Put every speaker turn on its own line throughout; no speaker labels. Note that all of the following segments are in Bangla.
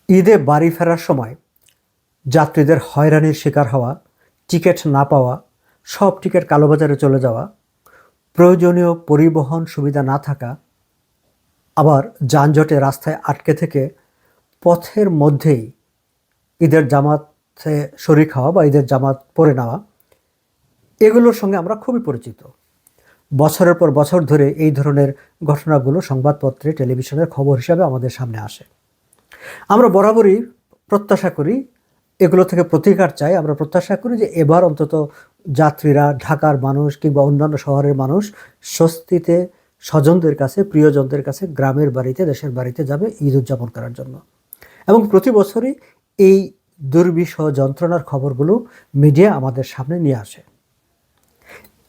ঈদে বাড়ি ফেরার সময় যাত্রীদের হয়রানির শিকার হওয়া, টিকিট না পাওয়া, সব টিকিট কালোবাজারে চলে যাওয়া, প্রয়োজনীয় পরিবহন সুবিধা না থাকা, আবার যানজটে রাস্তায় আটকে থেকে পথের মধ্যেই ঈদের জামাতে শরিক হওয়া বা ঈদের জামাত পরে নেওয়া, এগুলোর সঙ্গে আমরা খুবই পরিচিত। বছরের পর বছর ধরে এই ধরনের ঘটনাগুলো সংবাদপত্রে, টেলিভিশনের খবর হিসাবে আমাদের সামনে আসে। আমরা বরাবরই প্রত্যাশা করি, এগুলো থেকে প্রতিকার চাই। আমরা প্রত্যাশা করি যে এবার অন্তত যাত্রীরা, ঢাকার মানুষ কিংবা অন্যান্য শহরের মানুষ স্বস্তিতে স্বজনদের কাছে, প্রিয়জনদের কাছে, গ্রামের বাড়িতে, দেশের বাড়িতে যাবে ঈদ উদযাপন করার জন্য। এবং প্রতি বছরই এই দুর্বিষহ যন্ত্রণার খবরগুলো মিডিয়া আমাদের সামনে নিয়ে আসে।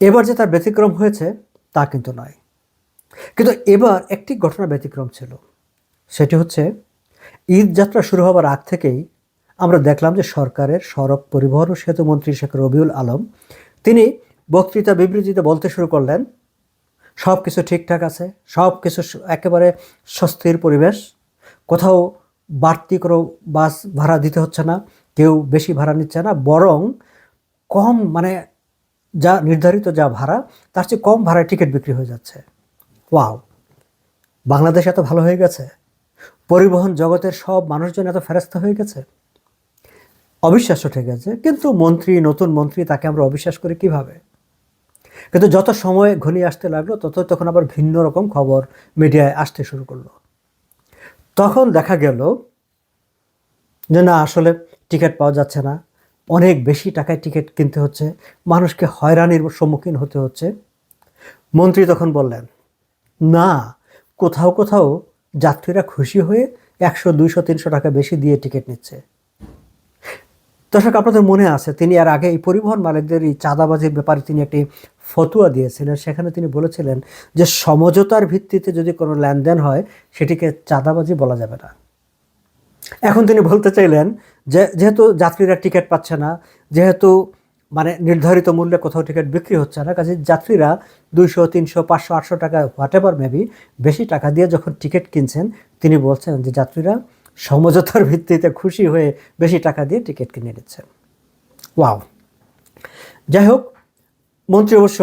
এবার যে তার ব্যতিক্রম হয়েছে তা কিন্তু নয়। কিন্তু এবার একটি ঘটনা ব্যতিক্রম ছিল। সেটি হচ্ছে, ঈদ যাত্রা শুরু হবার আগ থেকেই আমরা দেখলাম যে সরকারের সড়ক পরিবহন ও সেতু মন্ত্রী শেখ রবিউল আলম তিনি বক্তৃতা বিবৃতিতে বলতে শুরু করলেন, সব কিছু ঠিকঠাক আছে, সব কিছু একেবারে স্বস্তির পরিবেশ, কোথাও বাড়তি কোনো বাস ভাড়া দিতে হচ্ছে না, কেউ বেশি ভাড়া নিচ্ছে না, বরং কম, মানে যা নির্ধারিত যা ভাড়া তার চেয়ে কম ভাড়ায় টিকিট বিক্রি হয়ে যাচ্ছে। ওয়াও, বাংলাদেশ এত ভালো হয়ে গেছে, পরিবহন জগতের সব মানুষজন এত ফেরস্তা হয়ে গেছে। অবিশ্বাস্য ঠিক আছে, কিন্তু মন্ত্রী, নতুন মন্ত্রী, তাকে আমরা অবিশ্বাস করি কিভাবে? কিন্তু যত সময় ঘনিয়ে আসতে লাগলো তখন আবার ভিন্ন রকম খবর মিডিয়ায় আসতে শুরু করলো। তখন দেখা গেল যে না, আসলে টিকিট পাওয়া যাচ্ছে না, অনেক বেশি টাকায় টিকিট কিনতে হচ্ছে, মানুষকে হয়রানির সম্মুখীন হতে হচ্ছে। মন্ত্রী তখন বললেন, না, কোথাও কোথাও যাত্রীরা খুশি হয়ে 100, 200, 300 টাকা বেশি দিয়ে টিকিট নিচ্ছে। দর্শক, আপনাদের মনে আছে তিনি এর আগে এই পরিবহন মালিকদের এই চাঁদাবাজির ব্যাপারে তিনি একটি ফতোয়া দিয়েছিলেন। সেখানে তিনি বলেছিলেন যে সমঝোতার ভিত্তিতে যদি কোনো লেনদেন হয় সেটিকে চাঁদাবাজি বলা যাবে না। এখন তিনি বলতে চাইলেন যে যেহেতু যাত্রীরা টিকিট পাচ্ছে না, যেহেতু মানে নির্ধারিত মূল্যে কোথাও টিকিট বিক্রি হচ্ছে না, কাজে যাত্রীরা 200, 300, 500, 800 টাকা, হোয়াট এভার মেবি, বেশি টাকা দিয়ে যখন টিকিট কিনছেন, তিনি বলছেন যে যাত্রীরা সমঝোতার ভিত্তিতে খুশি হয়ে বেশি টাকা দিয়ে টিকিট কিনে নিচ্ছেন। ওয়াও। যাই হোক, মন্ত্রী অবশ্য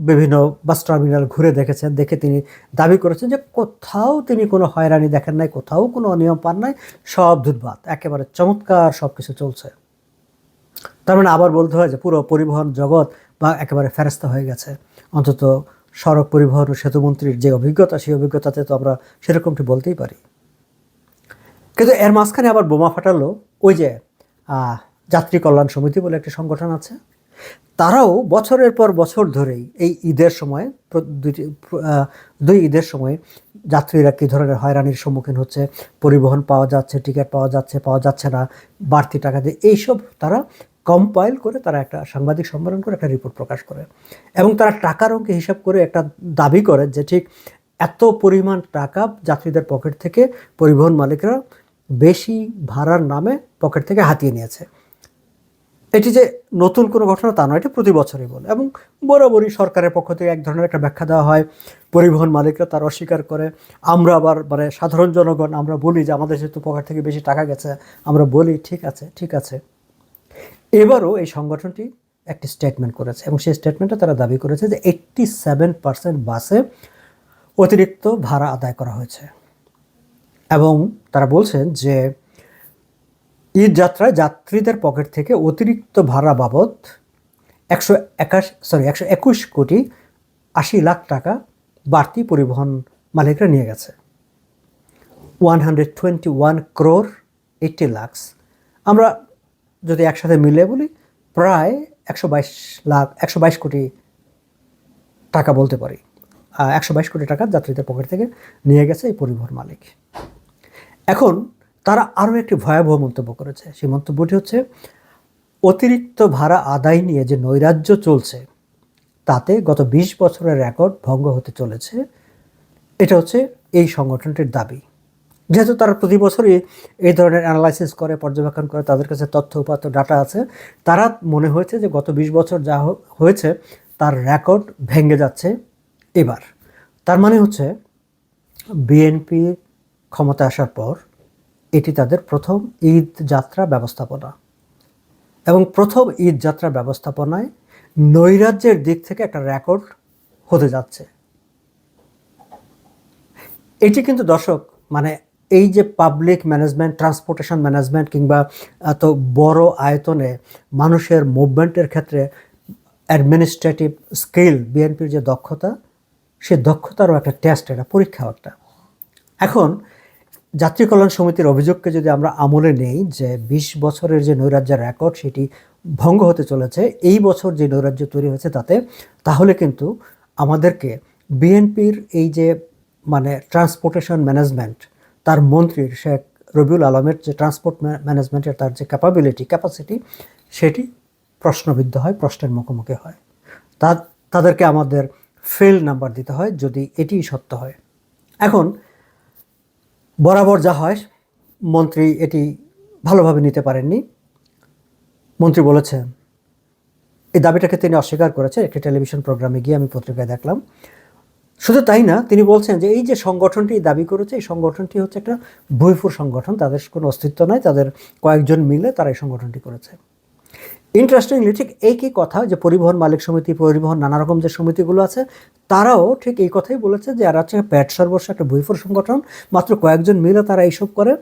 বিভিন্ন বাস টার্মিনাল ঘুরে দেখেছেন, দেখে তিনি দাবি করেছেন যে কোথাও তিনি কোনো হয়রানি দেখেন নাই, কোথাও কোনো অনিয়ম পান নাই, সব ধুতবাত, একেবারে চমৎকার সব কিছু চলছে। তার মানে আবার বলতে হয় যে পুরো পরিবহন জগৎ বা একেবারে ফেরস্তা হয়ে গেছে। অন্তত সড়ক পরিবহন ও সেতুমন্ত্রীর যে অভিজ্ঞতা, সেই অভিজ্ঞতাতে তো আমরা সেরকমটি বলতেই পারি। কিন্তু এর মাঝখানে আবার বোমা ফাটালো ওই যে যাত্রী কল্যাণ সমিতি বলে একটি সংগঠন আছে। তারাও বছরের পর বছর ধরেই এই ঈদের সময়, দুই ঈদের সময় যাত্রীরা কী ধরনের হয়রানির সম্মুখীন হচ্ছে, পরিবহন পাওয়া যাচ্ছে, টিকিট পাওয়া যাচ্ছে না, বাড়তি টাকা দিয়ে, এইসব তারা কম্পাইল করে তারা একটা সাংবাদিক সম্মেলন করে একটা রিপোর্ট প্রকাশ করে। এবং তারা টাকার অঙ্কে হিসাব করে একটা দাবি করে যে ঠিক এত পরিমাণ টাকা যাত্রীদের পকেট থেকে পরিবহন মালিকরা বেশি ভাড়ার নামে পকেট থেকে হাতিয়ে নিয়েছে। এটি যে নতুন কোনো ঘটনা তা নয়, এটি প্রতি বছরই বলে, এবং বরাবরই সরকারের পক্ষ থেকে এক ধরনের একটা ব্যাখ্যা দেওয়া হয়, পরিবহন মালিকরা তার অস্বীকার করে। আমরা আবার মানে সাধারণ জনগণ আমরা বলি যে আমাদের যেহেতু পকেট থেকে বেশি টাকা গেছে, আমরা বলি ঠিক আছে ঠিক আছে। এবারও এই সংগঠনটি একটি স্টেটমেন্ট করেছে, এবং সেই স্টেটমেন্টে তারা দাবি করেছে যে 87% বাসে অতিরিক্ত ভাড়া আদায় করা হয়েছে। এবং তারা বলছেন যে ঈদ যাত্রায় যাত্রীদের পকেট থেকে অতিরিক্ত ভাড়া বাবদ 121 কোটি 80 লাখ টাকা বাড়তি পরিবহন মালিকরা নিয়ে গেছে। 121 crore 80 lakhs, আমরা যদি একসাথে মিলে বলি প্রায় 122 কোটি টাকা বলতে পারি। 122 কোটি টাকা যাত্রীদের পকেট থেকে নিয়ে গেছে এই পরিবহন মালিক। এখন তারা আরও একটি ভয়াবহ মন্তব্য করেছে। সেই মন্তব্যটি হচ্ছে, অতিরিক্ত ভাড়া আদায় নিয়ে যে নৈরাজ্য চলছে তাতে গত 20 বছরের রেকর্ড ভঙ্গ হতে চলেছে। এটা হচ্ছে এই সংগঠনটির দাবি। যেহেতু তারা প্রতি বছরই এই ধরনের অ্যানালাইসিস করে, পর্যবেক্ষণ করে, তাদের কাছে তথ্য উপাত্ত ডাটা আছে, তারা মনে হয়েছে যে গত 20 বছর যা হয়েছে তার রেকর্ড ভেঙে যাচ্ছে এবার। তার মানে হচ্ছে বিএনপি ক্ষমতা আসার পর এটি তাদের প্রথম ঈদ যাত্রা ব্যবস্থাপনা, এবং প্রথম ঈদ যাত্রা ব্যবস্থাপনায় নৈরাজ্যের দিক থেকে একটা রেকর্ড হতে যাচ্ছে। এটি কিন্তু দর্শক মানে এই যে পাবলিক ম্যানেজমেন্ট, ট্রান্সপোর্টেশন ম্যানেজমেন্ট কিংবা এত বড় আয়তনে মানুষের মুভমেন্টের ক্ষেত্রে অ্যাডমিনিস্ট্রেটিভ স্কিল, বিএনপির যে দক্ষতা, সে দক্ষতারও একটা টেস্ট, এটা পরীক্ষাও একটা। এখন যাত্রী কল্যাণ সমিতির অভিযোগকে যদি আমরা আমলে নেই যে 20 বছরের যে নৈরাজ্যের রেকর্ড সেটি ভঙ্গ হতে চলেছে এই বছর যে নৈরাজ্য তৈরি হয়েছে তাতে, তাহলে কিন্তু আমাদেরকে বিএনপির এই যে মানে ট্রান্সপোর্টেশন ম্যানেজমেন্ট, তার মন্ত্রীর শেখ রবিউল আলমের যে ট্রান্সপোর্ট ম্যানেজমেন্টের তার যে ক্যাপাসিটি সেটি প্রশ্নবিদ্ধ হয়, প্রশ্নের মুখোমুখি হয়। তাদেরকে আমাদের ফেল নাম্বার দিতে হয় যদি এটিই সত্য হয়। এখন বরাবর যা হয়, মন্ত্রী এটি ভালোভাবে নিতে পারেননি। মন্ত্রী বলেছেন, এই দাবিটাকে তিনি অস্বীকার করেছেন একটি টেলিভিশন প্রোগ্রামে গিয়ে, আমি পত্রিকায় দেখলাম। শুধু তাই না, তিনি বলছেন যে এই যে সংগঠনটি দাবি করেছে, এই সংগঠনটি হচ্ছে একটা ভুইফুর সংগঠন, তাদের কোনো অস্তিত্ব নাই, তাদের কয়েকজন মিলে তারা এই সংগঠনটি করেছে। ইন্টারেস্টিংলি ঠিক একই কথা যে পরিবহন মালিক সমিতি, পরিবহন নানা রকম যে সমিতিগুলো আছে, তারাও ঠিক এই কথাই বলেছে যে এরা হচ্ছে প্যাট সর্বস্ব একটা ভুইফুর সংগঠন, মাত্র কয়েকজন মিলে তারা এইসব করে।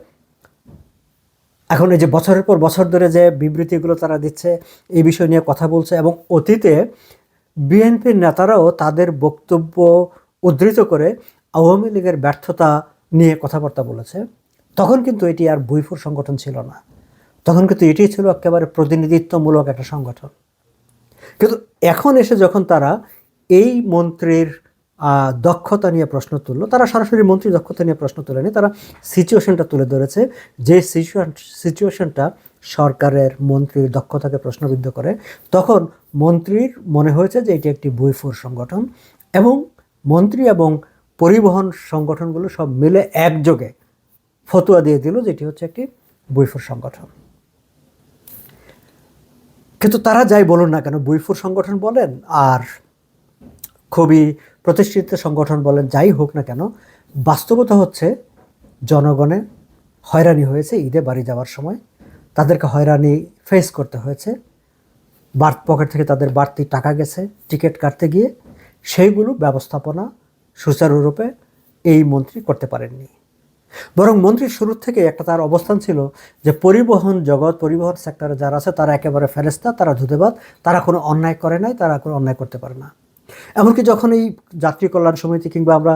এখন এই যে বছরের পর বছর ধরে যে বিবৃতিগুলো তারা দিচ্ছে, এই বিষয় নিয়ে কথা বলছে, এবং অতীতে বিএনপির নেতারাও তাদের বক্তব্য উদ্ধৃত করে আওয়ামী লীগের ব্যর্থতা নিয়ে কথাবার্তা বলেছে, তখন কিন্তু এটি আর ভুইফুর সংগঠন ছিল না, তখন কিন্তু এটি ছিল একেবারে প্রতিনিধিত্বমূলক একটা সংগঠন। কিন্তু এখন এসে যখন তারা এই মন্ত্রীর দক্ষতা নিয়ে প্রশ্ন তুললো, তারা সরাসরি মন্ত্রীর দক্ষতা নিয়ে প্রশ্ন তুলেনি, তারা সিচুয়েশনটা তুলে ধরেছে, যে সিচুয়েশনটা সরকারের মন্ত্রীর দক্ষতাকে প্রশ্নবিদ্ধ করে, তখন মন্ত্রীর মনে হয়েছে যে এটি একটি ভুইফুর সংগঠন, এবং মন্ত্রী এবং পরিবহন সংগঠনগুলো সব মিলে একযোগে ফতোয়া দিয়ে দিল যে এটি হচ্ছে একটি ভুইফুর সংগঠন। কিন্তু তারা যাই বলুন না কেন, ভুইফুর সংগঠন বলেন আর খুবই প্রতিষ্ঠিত সংগঠন বলেন, যাই হোক না কেন, বাস্তবতা হচ্ছে জনগণে হয়রানি হয়েছে ঈদে বাড়ি যাওয়ার সময়, তাদেরকে হয়রানি ফেস করতে হয়েছে, পকেট থেকে তাদের বাড়তি টাকা গেছে টিকিট কাটতে গিয়ে, সেইগুলো ব্যবস্থাপনা সুচারুরূপে এই মন্ত্রী করতে পারেননি। বরং মন্ত্রীর শুরুর থেকে একটা তার অবস্থান ছিল যে পরিবহন জগৎ, পরিবহন সেক্টরে যারা আছে তারা একেবারে ফেরেস্তা, তারা ধুতেবাদ, তারা কোনো অন্যায় করে নাই, তারা কোনো অন্যায় করতে পারে না। এমনকি যখন এই যাত্রী কল্যাণ সমিতি কিংবা আমরা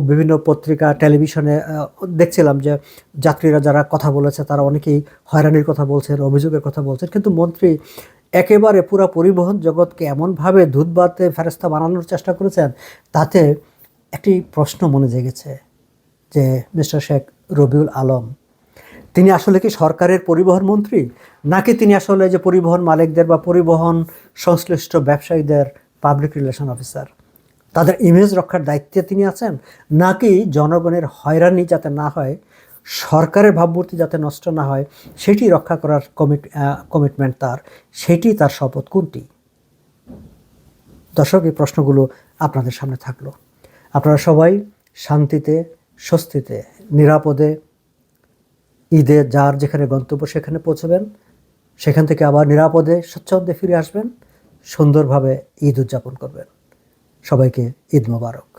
বিভিন্ন পত্রিকা, টেলিভিশনে দেখছিলাম যে যাত্রীরা যারা কথা বলেছে তারা অনেকেই হয়রানির কথা বলছেন, অভিযোগের কথা বলছেন, কিন্তু মন্ত্রী একেবারে পুরো পরিবহন জগৎকে এমনভাবে ধুতবাতে ফেরেস্তা বানানোর চেষ্টা করেছেন, তাতে একটি প্রশ্ন মনে জেগেছে যে মিস্টার শেখ রবিউল আলম, তিনি আসলে কি সরকারের পরিবহন মন্ত্রী, নাকি তিনি আসলে যে পরিবহন মালিকদের বা পরিবহন সংশ্লিষ্ট ব্যবসায়ীদের পাবলিক রিলেশন অফিসার, তাদের ইমেজ রক্ষার দায়িত্বে তিনি আছেন, নাকি জনগণের হয়রানি যাতে না হয়, সরকারের ভাবমূর্তি যাতে নষ্ট না হয়, সেটি রক্ষা করার কমিটমেন্ট তার, সেটি তার শপথ কোনটি? দর্শক, এই প্রশ্নগুলো আপনাদের সামনে থাকলো। আপনারা সবাই শান্তিতে, স্বস্তিতে, নিরাপদে ঈদে যার যেখানে গন্তব্য সেখানে পৌঁছবেন, সেখান থেকে আবার নিরাপদে স্বচ্ছন্দে ফিরে আসবেন, সুন্দরভাবে ঈদ উদযাপন করবেন। সবাইকে ঈদ মোবারক।